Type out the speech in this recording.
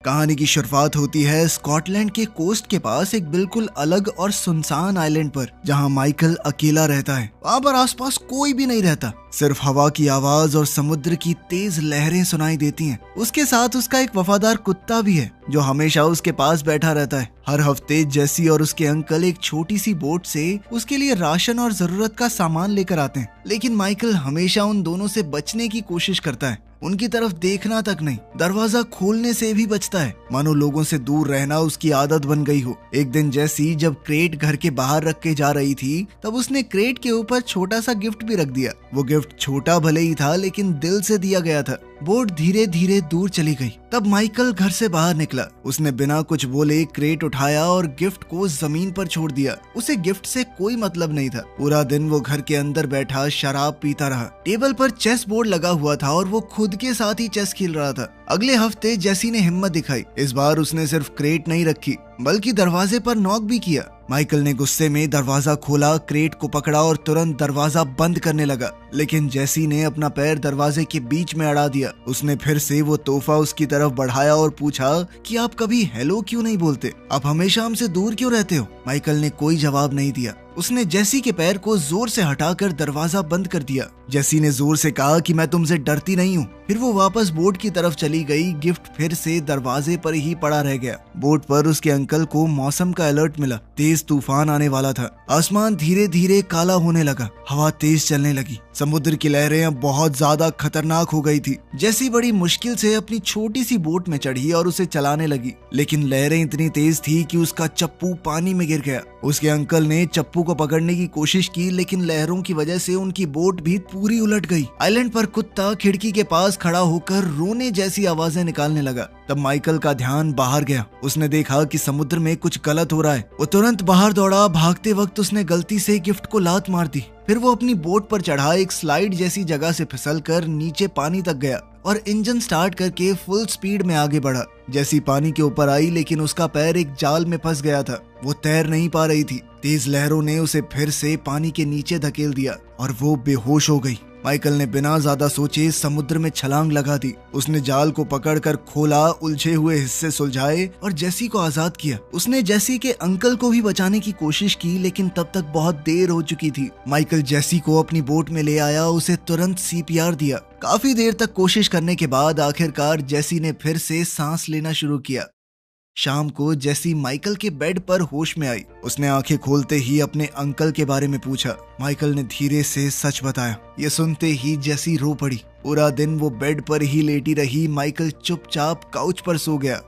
कहानी की शुरुआत होती है स्कॉटलैंड के कोस्ट के पास एक बिल्कुल अलग और सुनसान आइलैंड पर, जहां माइकल अकेला रहता है। वहां पर आसपास कोई भी नहीं रहता, सिर्फ हवा की आवाज और समुद्र की तेज लहरें सुनाई देती हैं। उसके साथ उसका एक वफादार कुत्ता भी है जो हमेशा उसके पास बैठा रहता है। हर हफ्ते जेसी और उसके अंकल एक छोटी सी बोट से उसके लिए राशन और जरूरत का सामान लेकर आते हैं, लेकिन माइकल हमेशा उन दोनों से बचने की कोशिश करता है। उनकी तरफ देखना तक नहीं, दरवाजा खोलने से भी बचता है, मानो लोगों से दूर रहना उसकी आदत बन गई हो। एक दिन जेसी जब क्रेट घर के बाहर रख के जा रही थी, तब उसने क्रेट के ऊपर छोटा सा गिफ्ट भी रख दिया। वो गिफ्ट छोटा भले ही था, लेकिन दिल से दिया गया था। बोट धीरे धीरे दूर चली गई। तब माइकल घर से बाहर निकला। उसने बिना कुछ बोले क्रेट उठाया और गिफ्ट को जमीन पर छोड़ दिया। उसे गिफ्ट से कोई मतलब नहीं था। पूरा दिन वो घर के अंदर बैठा शराब पीता रहा। टेबल पर चेस बोर्ड लगा हुआ था और वो खुद के साथ ही चेस खेल रहा था। अगले हफ्ते जेसी ने हिम्मत दिखाई। इस बार उसने सिर्फ क्रेट नहीं रखी, बल्कि दरवाजे पर नॉक भी किया। माइकल ने गुस्से में दरवाजा खोला, क्रेट को पकड़ा और तुरंत दरवाजा बंद करने लगा, लेकिन जेसी ने अपना पैर दरवाजे के बीच में अड़ा दिया। उसने फिर से वो तोहफा उसकी तरफ बढ़ाया और पूछा कि आप कभी हेलो क्यों नहीं बोलते? आप हमेशा हमसे दूर क्यों रहते हो? माइकल ने कोई जवाब नहीं दिया। उसने जेसी के पैर को जोर से हटाकर दरवाजा बंद कर दिया। जेसी ने जोर से कहा कि मैं तुमसे डरती नहीं हूँ। फिर वो वापस बोट की तरफ चली गई। गिफ्ट फिर से दरवाजे पर ही पड़ा रह गया। बोट पर उसके अंकल को मौसम का अलर्ट मिला। तेज तूफान आने वाला था। आसमान धीरे धीरे काला होने लगा। हवा तेज चलने लगी। समुद्र की लहरें अब बहुत ज्यादा खतरनाक हो गई थी। जेसी बड़ी मुश्किल से अपनी छोटी सी बोट में चढ़ी और उसे चलाने लगी, लेकिन लहरें इतनी तेज थी कि उसका चप्पू पानी में गिर गया। उसके अंकल ने चप्पू को पकड़ने की कोशिश की, लेकिन लहरों की वजह से उनकी बोट भी पूरी उलट गई। आइलैंड पर कुत्ता खिड़की के पास खड़ा होकर रोने जैसी आवाजें निकालने लगा। तब माइकल का ध्यान बाहर गया। उसने देखा कि समुद्र में कुछ गलत हो रहा है। वो तुरंत बाहर दौड़ा। भागते वक्त उसने गलती से गिफ्ट को लात मार दी। फिर वो अपनी बोट पर चढ़ा एक स्लाइड जैसी जगह से फिसलकर नीचे पानी तक गया और इंजन स्टार्ट करके फुल स्पीड में आगे बढ़ा। जैसी पानी के ऊपर आई, लेकिन उसका पैर एक जाल में फंस गया था। वो तैर नहीं पा रही थी। तेज लहरों ने उसे फिर से पानी के नीचे धकेल दिया और वो बेहोश हो गई। माइकल ने बिना ज्यादा सोचे समुद्र में छलांग लगा दी। उसने जाल को पकड़कर खोला, उलझे हुए हिस्से सुलझाए और जेसी को आजाद किया। उसने जेसी के अंकल को भी बचाने की कोशिश की, लेकिन तब तक बहुत देर हो चुकी थी। माइकल जेसी को अपनी बोट में ले आया, उसे तुरंत सीपीआर दिया। काफी देर तक कोशिश करने के बाद आखिरकार जेसी ने फिर से सांस लेना शुरू किया। शाम को जेसी माइकल के बेड पर होश में आई। उसने आंखें खोलते ही अपने अंकल के बारे में पूछा। माइकल ने धीरे से सच बताया। ये सुनते ही जेसी रो पड़ी। पूरा दिन वो बेड पर ही लेटी रही। माइकल चुपचाप काउच पर सो गया।